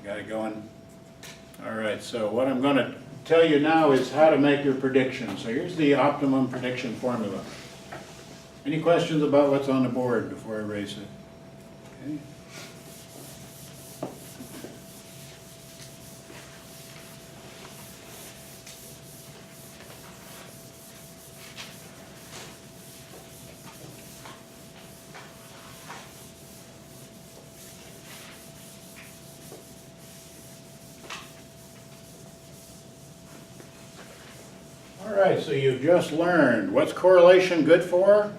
Got it going? All right, so what I'm going to tell you now is how to make your prediction. So here's the optimum prediction formula. Any questions about what's on the board before I erase it? Okay. All right, so you've just learned what's correlation good for?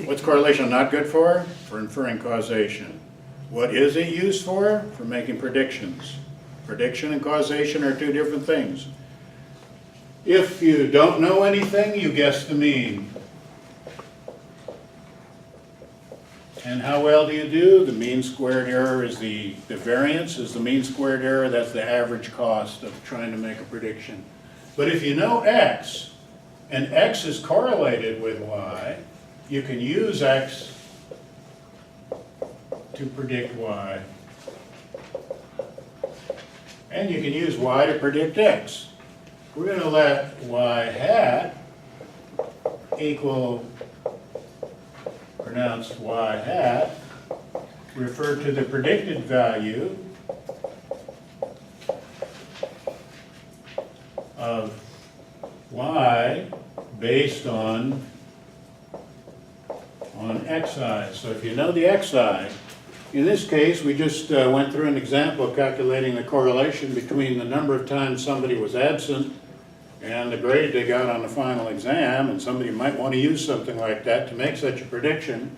What's correlation not good for? For inferring causation. What is it used for? For making predictions. Prediction and causation are two different things. If you don't know anything, you guess the mean. And how well do you do? The mean squared error is the variance is the mean squared error. That's the average cost of trying to make a prediction. But if you know X, and X is correlated with Y, you can use X to predict Y. And you can use Y to predict X. We're going to let Y hat equal, pronounced Y hat, refer to the predicted value of Y based on xi. So if you know the xi, in this case we just went through an example of calculating the correlation between the number of times somebody was absent and the grade they got on the final exam, and somebody might want to use something like that to make such a prediction.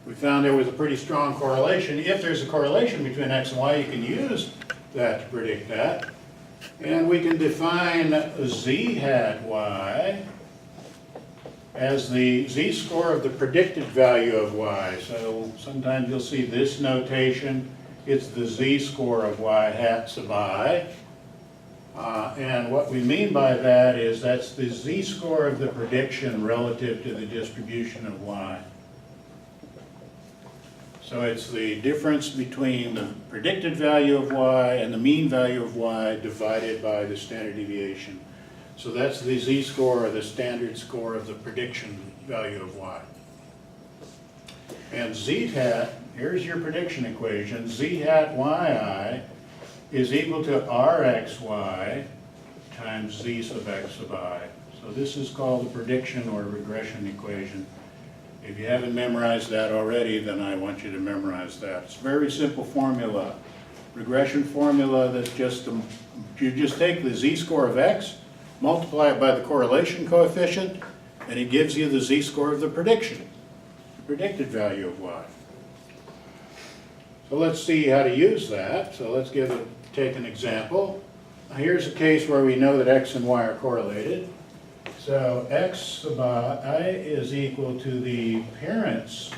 We found there was a pretty strong correlation. If there's a correlation between x and y, you can use that to predict that. And we can define z hat y as the z-score of the predicted value of y. So sometimes you'll see this notation. It's the z-score of y hat sub I. And what we mean by that is that's the z-score of the prediction relative to the distribution of y. So it's the difference between the predicted value of y and the mean value of y divided by the standard deviation. So that's the z-score, or the standard score of the prediction value of y. And z hat, here's your prediction equation, z hat yi is equal to rxy times z sub x sub I. So this is called the prediction or regression equation. If you haven't memorized that already, then I want you to memorize that. It's a very simple formula. Regression formula that's just, you just take the z-score of x, multiply it by the correlation coefficient, and it gives you the z-score of the prediction, the predicted value of y. So let's see how to use that. So let's take an example. Here's a case where we know that x and y are correlated. So x sub I is equal to the parent's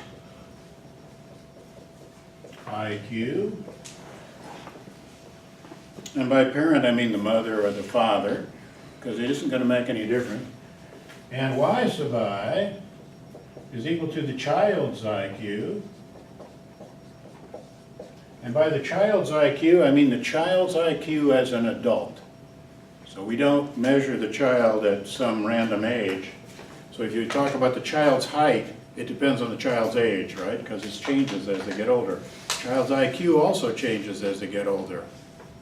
IQ. And by parent I mean the mother or the father, because it isn't going to make any difference. And y sub I is equal to the child's IQ. And by the child's IQ, I mean the child's IQ as an adult. So we don't measure the child at some random age. So if you talk about the child's height, it depends on the child's age, right? Because it changes as they get older. Child's IQ also changes as they get older,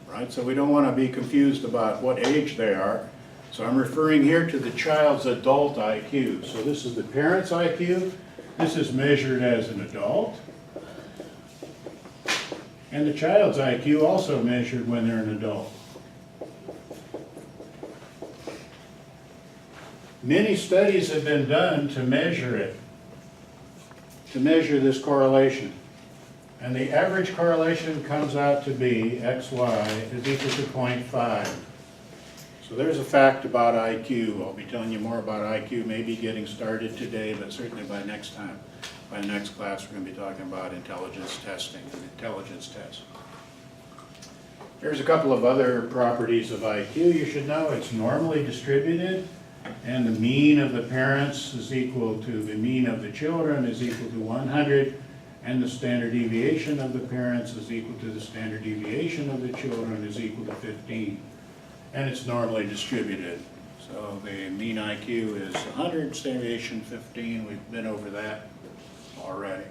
right? So we don't want to be confused about what age they are. So I'm referring here to the child's adult IQ. So this is the parent's IQ. This is measured as an adult. And the child's IQ also measured when they're an adult. Many studies have been done to measure it, to measure this correlation. And the average correlation comes out to be xy is equal to 0.5. So there's a fact about IQ. I'll be telling you more about IQ, maybe getting started today, but certainly by next time. By next class, we're going to be talking about intelligence testing, an intelligence test. Here's a couple of other properties of IQ you should know. It's normally distributed, and the mean of the parents is equal to the mean of the children is equal to 100. and the standard deviation of the parents is equal to the standard deviation of the children is equal to 15. And it's normally distributed. So the mean IQ is 100, standard deviation 15. We've been over that already.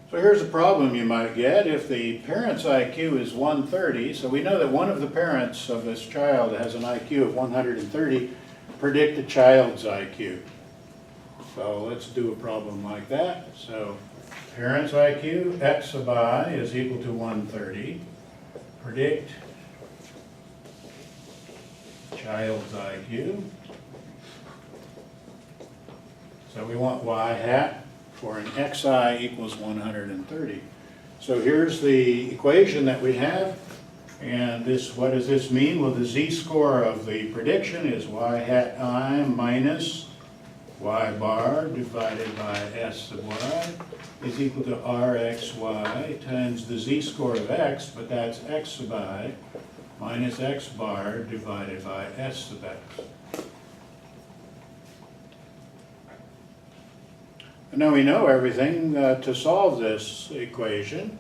So here's a problem you might get. If the parent's IQ is 130, so we know that one of the parents of this child has an IQ of 130, predict the child's IQ. So let's do a problem like that. So parent's IQ, x sub I, is equal to 130. Predict child's IQ. So we want y hat for an xi equals 130. So here's the equation that we have. And this, what does this mean? Well, the z-score of the prediction is y hat I minus y bar divided by s sub y is equal to rxy times the z-score of x, but that's x sub I minus x bar divided by s sub x. And now we know everything to solve this equation.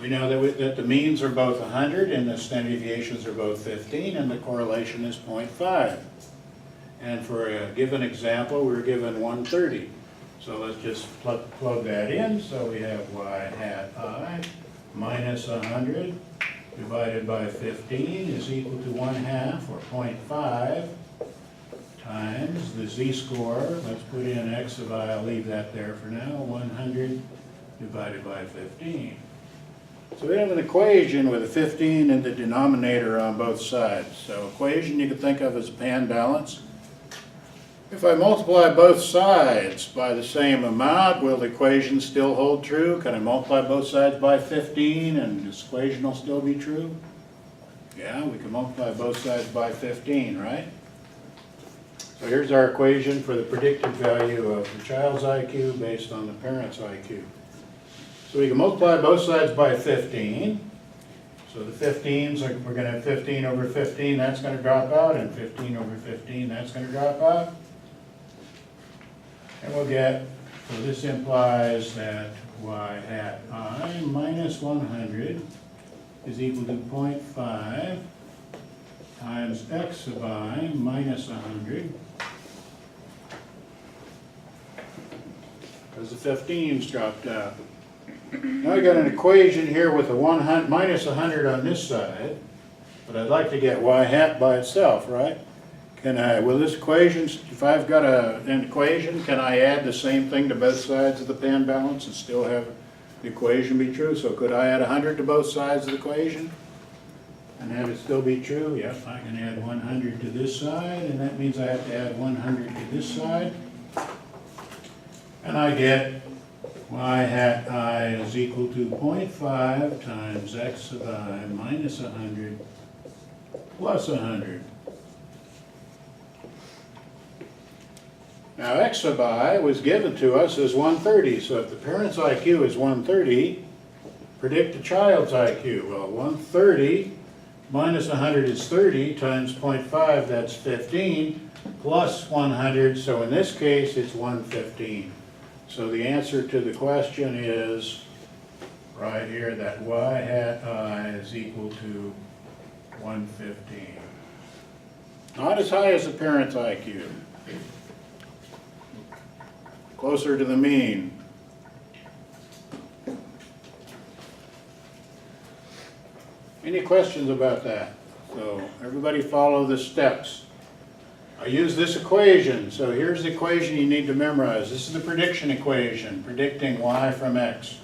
We know that the means are both 100 and the standard deviations are both 15 and the correlation is 0.5. And for a given example, we're given 130. So let's just plug that in. So we have y hat I minus 100 divided by 15 is equal to 1/2 or 0.5 times the z-score. Let's put in x sub I, I'll leave that there for now, 100 divided by 15. So we have an equation with a 15 in the denominator on both sides. So equation you can think of as a pan balance. If I multiply both sides by the same amount, will the equation still hold true? Can I multiply both sides by 15 and this equation will still be true? Yeah, we can multiply both sides by 15, right? So here's our equation for the predicted value of the child's IQ based on the parent's IQ. So we can multiply both sides by 15. So the 15s, we're going to have 15 over 15, that's going to drop out, and 15 over 15, that's going to drop out. And we'll get, so this implies that y hat I minus 100 is equal to 0.5 times x sub I minus 100. Because the 15's dropped out. Now we got an equation here with a minus 100 on this side, but I'd like to get y hat by itself, right? Will this equation, if I've got an equation, can I add the same thing to both sides of the pan balance and still have the equation be true? So could I add 100 to both sides of the equation and have it still be true? Yep, I can add 100 to this side, and that means I have to add 100 to this side. And I get y hat I is equal to 0.5 times x sub I minus 100 plus 100. Now x sub I was given to us as 130, so if the parent's IQ is 130, predict the child's IQ. Well, 130 minus 100 is 30 times 0.5, that's 15, plus 100, so in this case it's 115. So the answer to the question is right here, that y hat I is equal to 115. Not as high as the parent's IQ. Closer to the mean. Any questions about that? So everybody follow the steps. I use this equation. So here's the equation you need to memorize. This is the prediction equation, predicting y from x.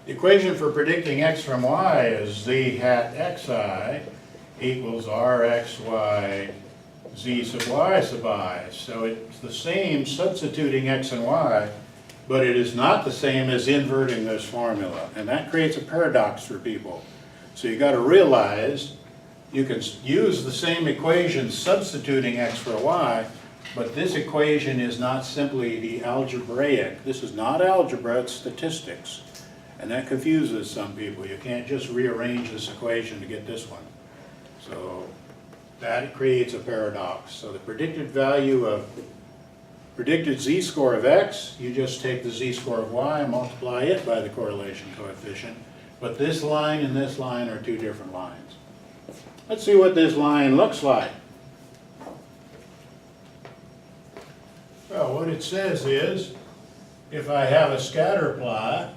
The equation for predicting x from y is z hat xi equals rxy z sub y sub I. So it's the same substituting x and y, but it is not the same as inverting this formula. And that creates a paradox for people. So you got to realize you can use the same equation substituting x for y, but this equation is not simply the algebraic. This is not algebra, it's statistics. And that confuses some people. You can't just rearrange this equation to get this one. So that creates a paradox. So the predicted value of predicted z-score of x, you just take the z-score of y and multiply it by the correlation coefficient. But this line and this line are two different lines. Let's see what this line looks like. Well, what it says is, if I have a scatter plot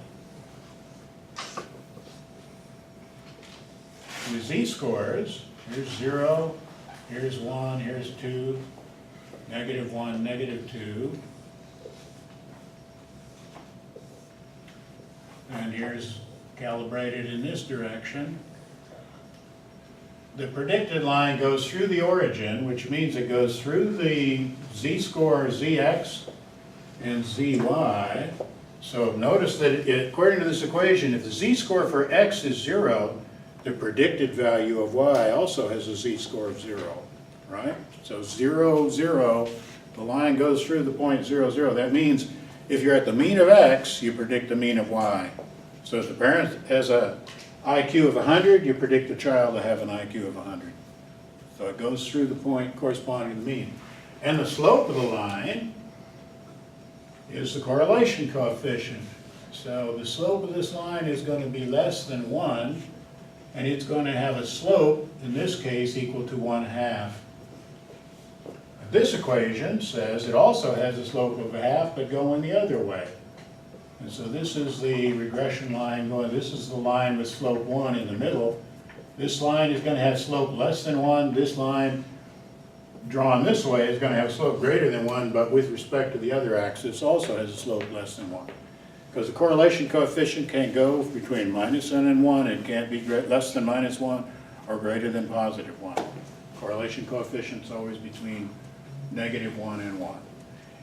with z-scores, here's 0, here's 1, here's 2, -1, -2, and here's calibrated in this direction. The predicted line goes through the origin, which means it goes through the z-score zx and zy. So notice that according to this equation, if the z-score for x is 0, the predicted value of y also has a z-score of 0, right? So 0, 0, the line goes through the point 0, 0. That means if you're at the mean of x, you predict the mean of y. So if the parent has a IQ of 100, you predict the child to have an IQ of 100. So it goes through the point corresponding to the mean. And the slope of the line is the correlation coefficient. So the slope of this line is going to be less than 1, and it's going to have a slope, in this case, equal to 1/2. This equation says it also has a slope of 1/2, but going the other way. And so this is the regression line going, this is the line with slope 1 in the middle. This line is going to have slope less than 1. This line drawn this way is going to have slope greater than 1, but with respect to the other axis also has a slope less than 1. Because the correlation coefficient can't go between -n and 1. It can't be less than -1 or greater than +1. Correlation coefficient is always between -1 and 1.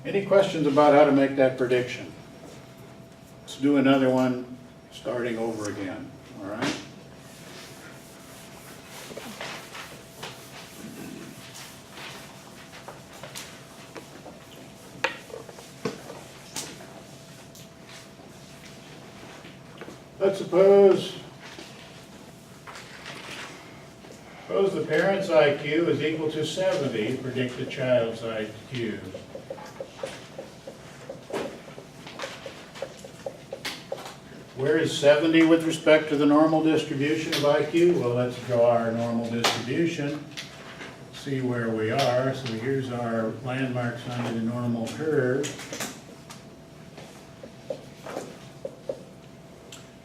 Any questions about how to make that prediction? Let's do another one starting over again, all right? Let's suppose the parent's IQ is equal to 70, predict the child's IQ. Where is 70 with respect to the normal distribution of IQ? Well, let's draw our normal distribution, see where we are. So here's our landmarks under the normal curve.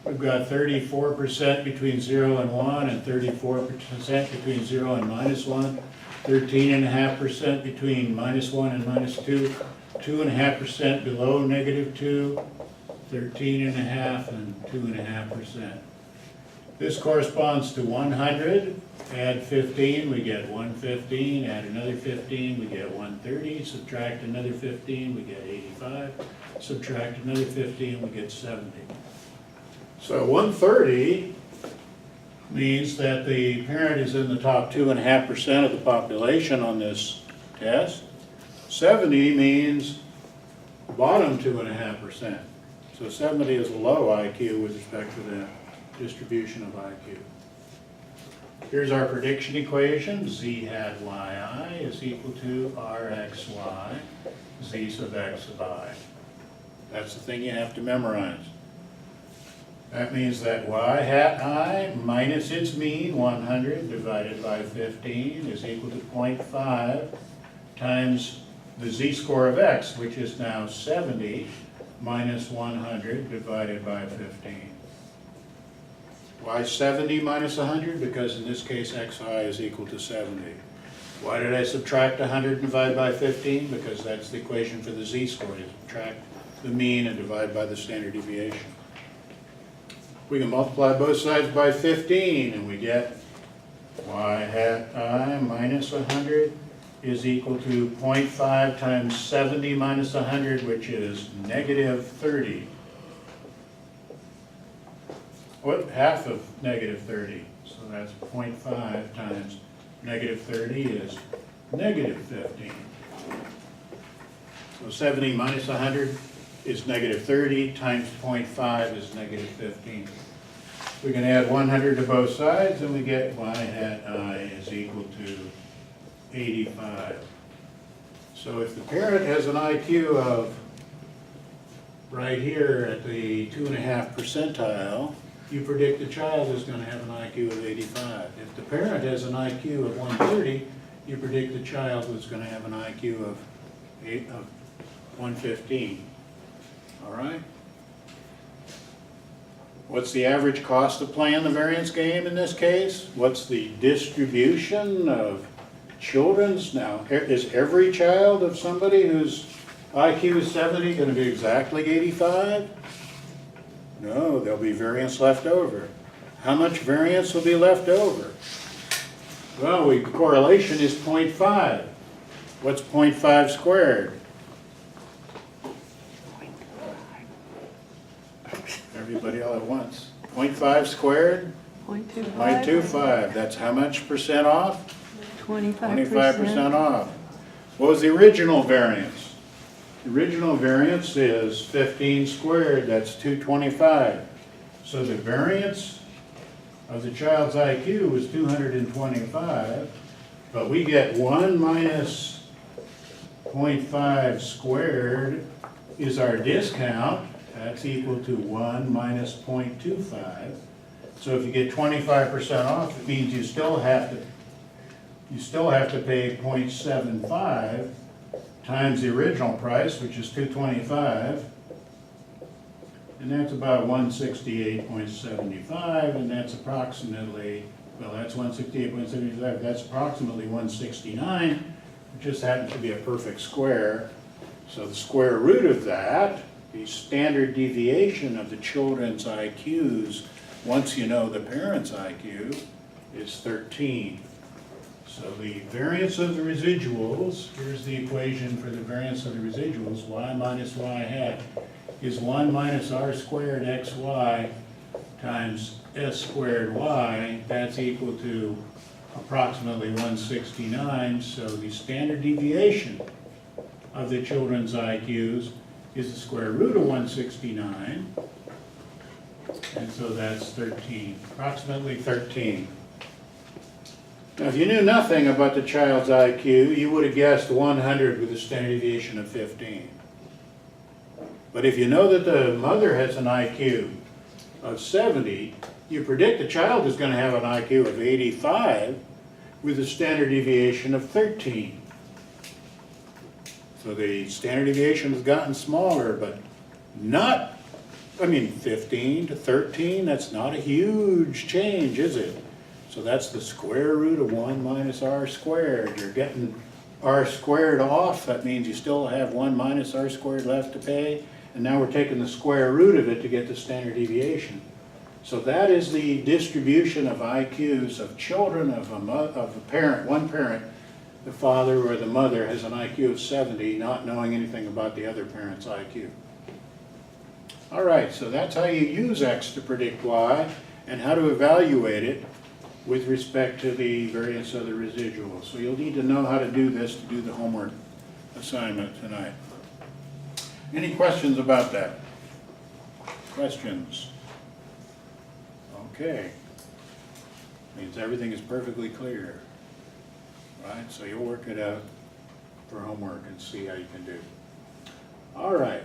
We've got 34% between 0 and 1, and 34% between 0 and -1, 13.5% between -1 and -2, 2.5% below -2, 13.5% and 2.5%. This corresponds to 100. Add 15, we get 115. Add another 15, we get 130. Subtract another 15, we get 85. Subtract another 15, we get 70. So 130 means that the parent is in the top 2.5% of the population on this test. 70 means bottom 2.5%. So 70 is a low IQ with respect to the distribution of IQ. Here's our prediction equation. Z hat yi is equal to rxy, z sub x sub I. That's the thing you have to memorize. That means that y hat I minus its mean, 100, divided by 15 is equal to 0.5 times the z-score of x, which is now 70, minus 100 divided by 15. Why 70 minus 100? Because in this case xi is equal to 70. Why did I subtract 100 and divide by 15? Because that's the equation for the z-score. You subtract the mean and divide by the standard deviation. We can multiply both sides by 15 and we get y hat I minus 100 is equal to 0.5 times 70 minus 100, which is negative 30. What? Half of negative 30. So that's 0.5 times negative 30 is negative 15. So 70 minus 100 is negative 30 times 0.5 is negative 15. We can add 100 to both sides and we get y hat I is equal to 85. So if the parent has an IQ of, right here at the 2.5 percentile, you predict the child is going to have an IQ of 85. If the parent has an IQ of 130, you predict the child is going to have an IQ of 115. All right? What's the average cost of playing the variance game in this case? What's the distribution of children's? Now, is every child of somebody whose IQ is 70 going to be exactly 85? No, there'll be variance left over. How much variance will be left over? Well, the correlation is 0.5. What's 0.5 squared? Everybody all at once. 0.5 squared? 0.25. 0.25. That's how much percent off? 25%. 25% off. What was the original variance? The original variance is 15 squared. That's 225. So the variance of the child's IQ was 225, but we get 1 minus 0.5 squared is our discount. That's equal to 1 minus 0.25. So if you get 25% off, it means you still have to pay 0.75 times the original price, which is 225, and that's about 168.75, and that's approximately, well, that's 168.75, that's approximately 169, it just happens to be a perfect square. So the square root of that, the standard deviation of the children's IQs, once you know the parent's IQ, is 13. So the variance of the residuals, here's the equation for the variance of the residuals, y minus y hat, is 1 minus r squared xy times s squared y. That's equal to approximately 169. So the standard deviation of the children's IQs is the square root of 169. And so that's 13, approximately 13. Now, if you knew nothing about the child's IQ, you would have guessed 100 with a standard deviation of 15. But if you know that the mother has an IQ of 70, you predict the child is going to have an IQ of 85 with a standard deviation of 13. So the standard deviation has gotten smaller, but not, 15 to 13, that's not a huge change, is it? So that's the square root of 1 minus r squared. You're getting r squared off. That means you still have 1 minus r squared left to pay. And now we're taking the square root of it to get the standard deviation. So that is the distribution of IQs of children of a parent, one parent. The father or the mother has an IQ of 70, not knowing anything about the other parent's IQ. All right, so that's how you use X to predict Y and how to evaluate it with respect to the variance of the residuals. So you'll need to know how to do this to do the homework assignment tonight. Any questions about that? Questions? Okay. Means everything is perfectly clear. Right? So you'll work it out for homework and see how you can do. All right.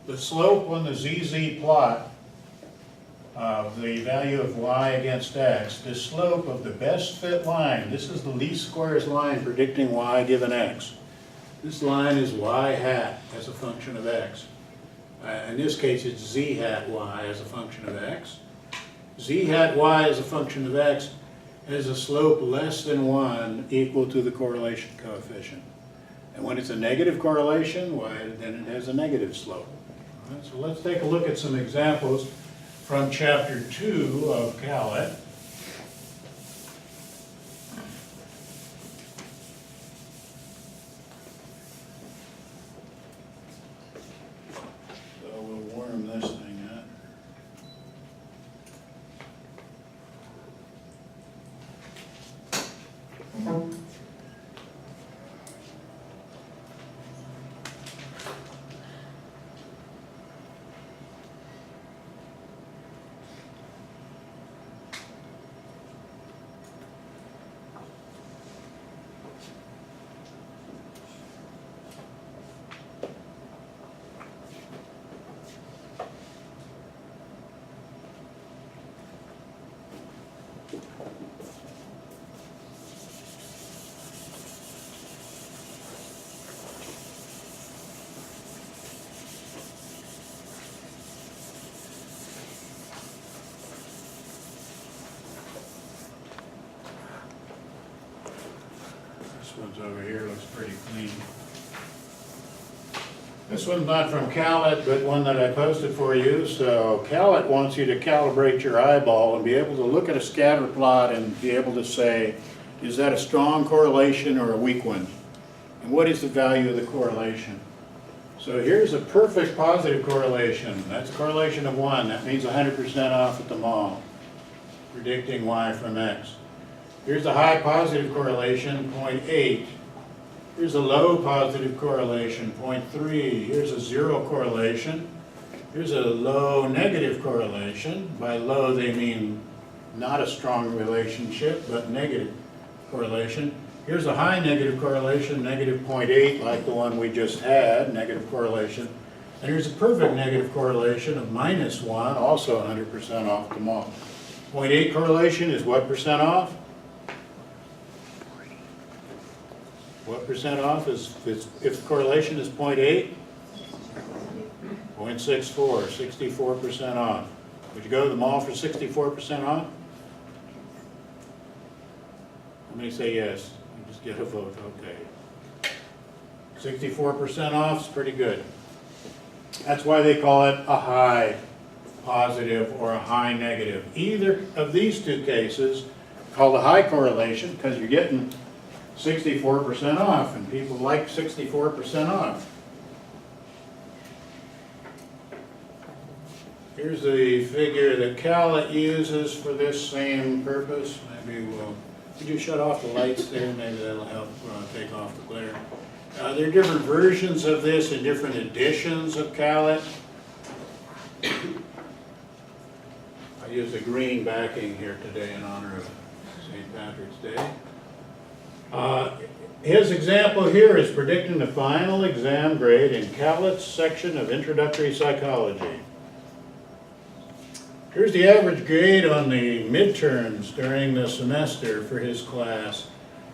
The slope on the ZZ plot of the value of y against x, the slope of the best fit line, this is the least squares line predicting y given x. This line is y hat as a function of x. In this case, it's z hat y as a function of x. Z hat y as a function of x has a slope less than 1 equal to the correlation coefficient. And when it's a negative correlation, then it has a negative slope. All right, so let's take a look at some examples from Chapter 2 of CALIT. So we'll warm this thing up. This one's over here, looks pretty clean. This one's not from Callet, but one that I posted for you. So Callet wants you to calibrate your eyeball and be able to look at a scatter plot and be able to say, is that a strong correlation or a weak one? And what is the value of the correlation? So here's a perfect positive correlation. That's a correlation of 1. That means 100% off at the mall, predicting Y from X. Here's a high positive correlation, 0.8. Here's a low positive correlation, 0.3. Here's a 0 correlation. Here's a low negative correlation. By low, they mean not a strong relationship, but negative correlation. Here's a high negative correlation, negative 0.8, like the one we just had, negative correlation. And here's a perfect negative correlation of -1, also 100% off the mall. 0.8 correlation is what percent off? What percent off is, if the correlation is 0.8? 0.64, 64% off. Would you go to the mall for 64% off? How many say yes? You just get a vote, okay. 64% off is pretty good. That's why they call it a high positive or a high negative. Either of these two cases called a high correlation because you're getting 64% off, and people like 64% off. Here's the figure that Callet uses for this same purpose. Maybe could you shut off the lights there? Maybe that'll help take off the glare. There are different versions of this and different editions of Callet. I used a green backing here today in honor of St. Patrick's Day. His example here is predicting the final exam grade in Callet's section of Introductory Psychology. Here's the average grade on the midterms during the semester for his class.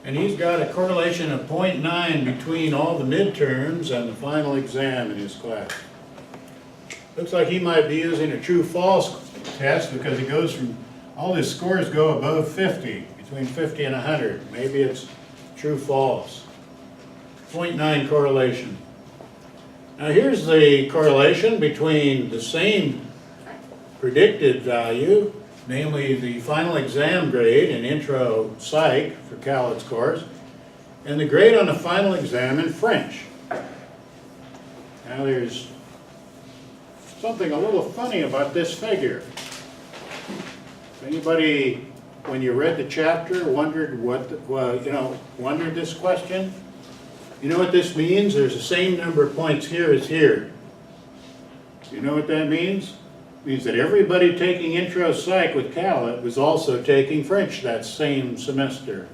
And he's got a correlation of 0.9 between all the midterms and the final exam in his class. Looks like he might be using a true-false test because it goes from, all his scores go above 50, between 50 and 100. Maybe it's true-false. 0.9 correlation. Now here's the correlation between the same predicted value, namely the final exam grade in Intro Psych for Callet's course, and the grade on the final exam in French. Now there's something a little funny about this figure. Anybody, when you read the chapter, wondered wondered this question? You know what this means? There's the same number of points here as here. You know what that means? It means that everybody taking Intro Psych with Callet was also taking French that same semester.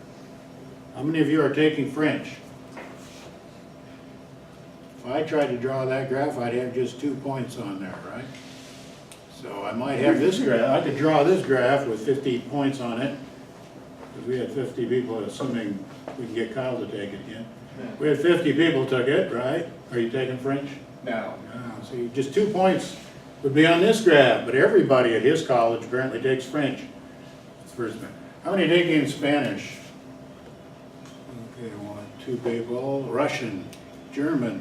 How many of you are taking French? If I tried to draw that graph, I'd have just 2 points on there, right? So I might have this graph. I could draw this graph with 50 points on it, because we had 50 people, assuming we can get Kyle to take it again. We had 50 people took it, right? Are you taking French? No. No. See, just 2 points would be on this graph, but everybody at his college apparently takes French. That's the first thing. How many taking Spanish? Okay, 2 people. Russian, German,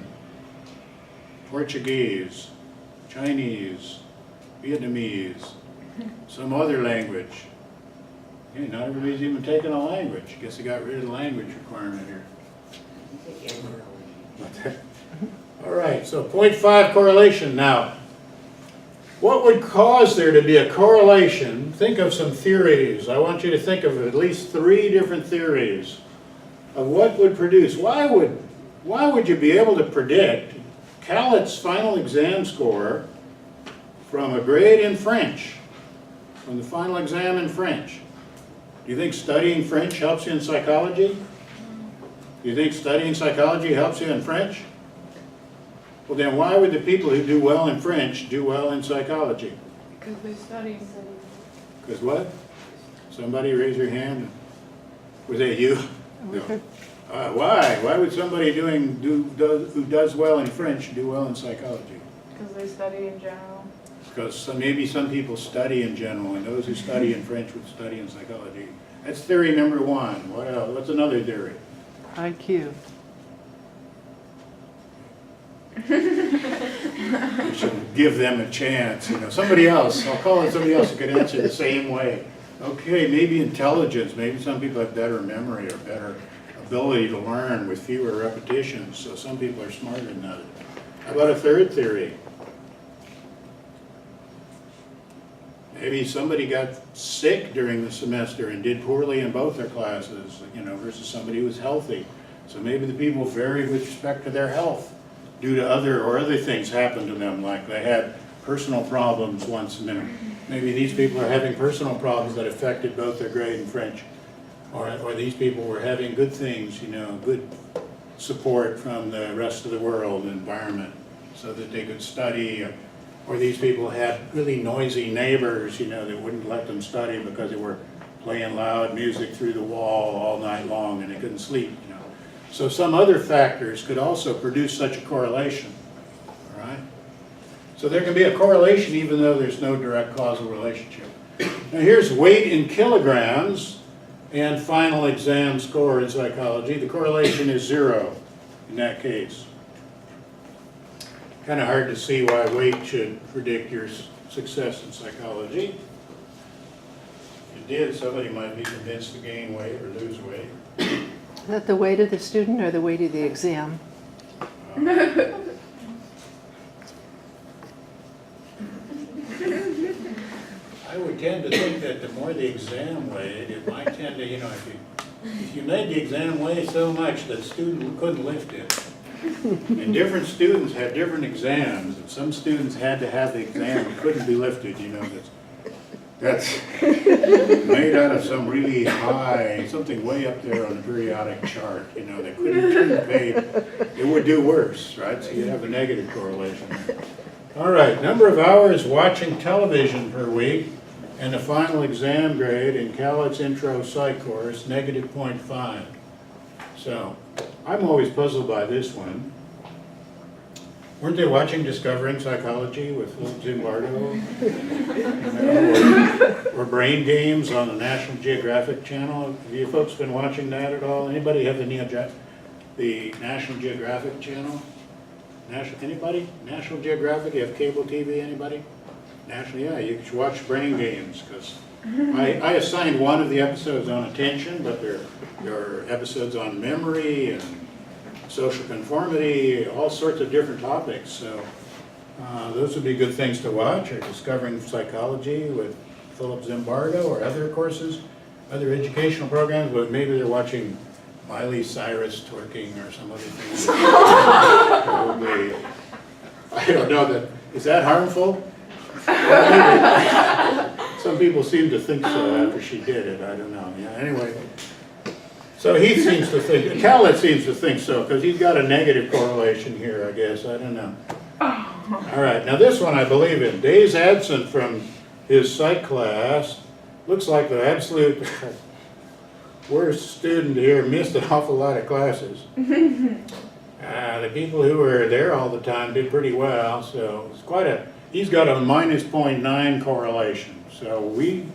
Portuguese, Chinese, Vietnamese, some other language. Okay, not everybody's even taking a language. Guess they got rid of the language requirement here. All right, so 0.5 correlation. Now, what would cause there to be a correlation? Think of some theories. I want you to think of at least 3 different theories of what would produce. Why would you be able to predict Callet's final exam score from a grade in French, from the final exam in French? Do you think studying French helps you in psychology? Do you think studying psychology helps you in French? Well, then why would the people who do well in French do well in psychology? Because they study. Because what? Somebody raise your hand. Was that you? No. Why? Why would somebody who does well in French do well in psychology? Because they study in general. Because maybe some people study in general, and those who study in French would study in psychology. That's theory number one. What else? What's another theory? IQ. We should give them a chance. Somebody else. I'll call it somebody else who could answer the same way. Okay, maybe intelligence. Maybe some people have better memory or better ability to learn with fewer repetitions. So some people are smarter than others. How about a third theory? Maybe somebody got sick during the semester and did poorly in both their classes, versus somebody who was healthy. So maybe the people vary with respect to their health due to other things happened to them, like they had personal problems once a minute. Maybe these people are having personal problems that affected both their grade in French. Or these people were having good things, good support from the rest of the world environment so that they could study. Or these people had really noisy neighbors, that wouldn't let them study because they were playing loud music through the wall all night long and they couldn't sleep, So some other factors could also produce such a correlation, all right? So there can be a correlation even though there's no direct causal relationship. Now here's weight in kilograms and final exam score in psychology. The correlation is 0 in that case. Kind of hard to see why weight should predict your success in psychology. If it did, somebody might be convinced to gain weight or lose weight. Is that the weight of the student or the weight of the exam? I would tend to think that the more the exam weighed, it might tend to, if you made the exam weigh so much that student couldn't lift it. And different students had different exams, and some students had to have the exam that couldn't be lifted, that's made out of some really high, something way up there on the periodic chart, they couldn't pay, it would do worse, right? So you have a negative correlation. All right, number of hours watching television per week, and the final exam grade in Cowlitt's Intro Psych course, -0.5. So, I'm always puzzled by this one. Weren't they watching Discovering Psychology with Philip Zimbardo? Or Brain Games on the National Geographic Channel? Have you folks been watching that at all? Anybody have the National Geographic Channel? Anybody? National Geographic? You have cable TV, anybody? Yeah, you should watch Brain Games, because I assigned one of the episodes on attention, but there are episodes on memory and social conformity, all sorts of different topics. So those would be good things to watch, or Discovering Psychology with Philip Zimbardo, or other courses, other educational programs, but maybe they're watching Miley Cyrus twerking or some other thing. Probably, I don't know, is that harmful? Some people seem to think so after she did it, I don't know. Yeah, anyway. So he seems to think, Cowlitt seems to think so, because he's got a negative correlation here, I guess, I don't know. All right, now this one I believe in. Days absent from his psych class. Looks like the absolute worst student here, missed an awful lot of classes. The people who were there all the time did pretty well, so it's he's got a -0.9 correlation. So we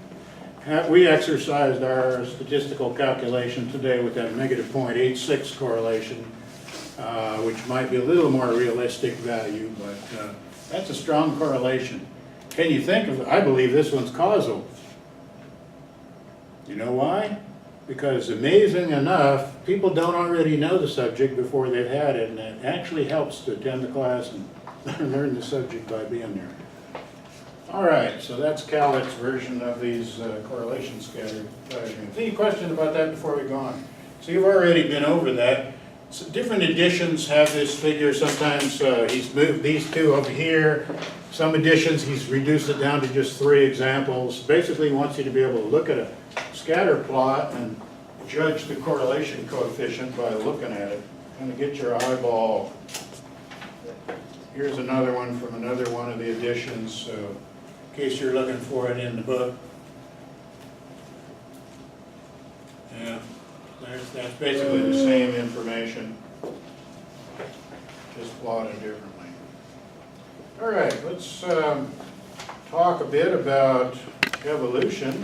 exercised our statistical calculation today with that -0.86 correlation, which might be a little more realistic value, but that's a strong correlation. Can you think of, I believe this one's causal. You know why? Because amazing enough, people don't already know the subject before they've had it, and it actually helps to attend the class and learn the subject by being there. All right, so that's Cowlitt's version of these correlation scatter diagrams. Any question about that before we go on? So you've already been over that. So different editions have this figure. Sometimes he's moved these two over here. Some editions he's reduced it down to just 3 examples. Basically he wants you to be able to look at a scatter plot and judge the correlation coefficient by looking at it. Kind of get your eyeball. Here's another one from another one of the editions, so in case you're looking for it in the book. Yeah, that's basically the same information, just plotted differently. All right, let's talk a bit about evolution.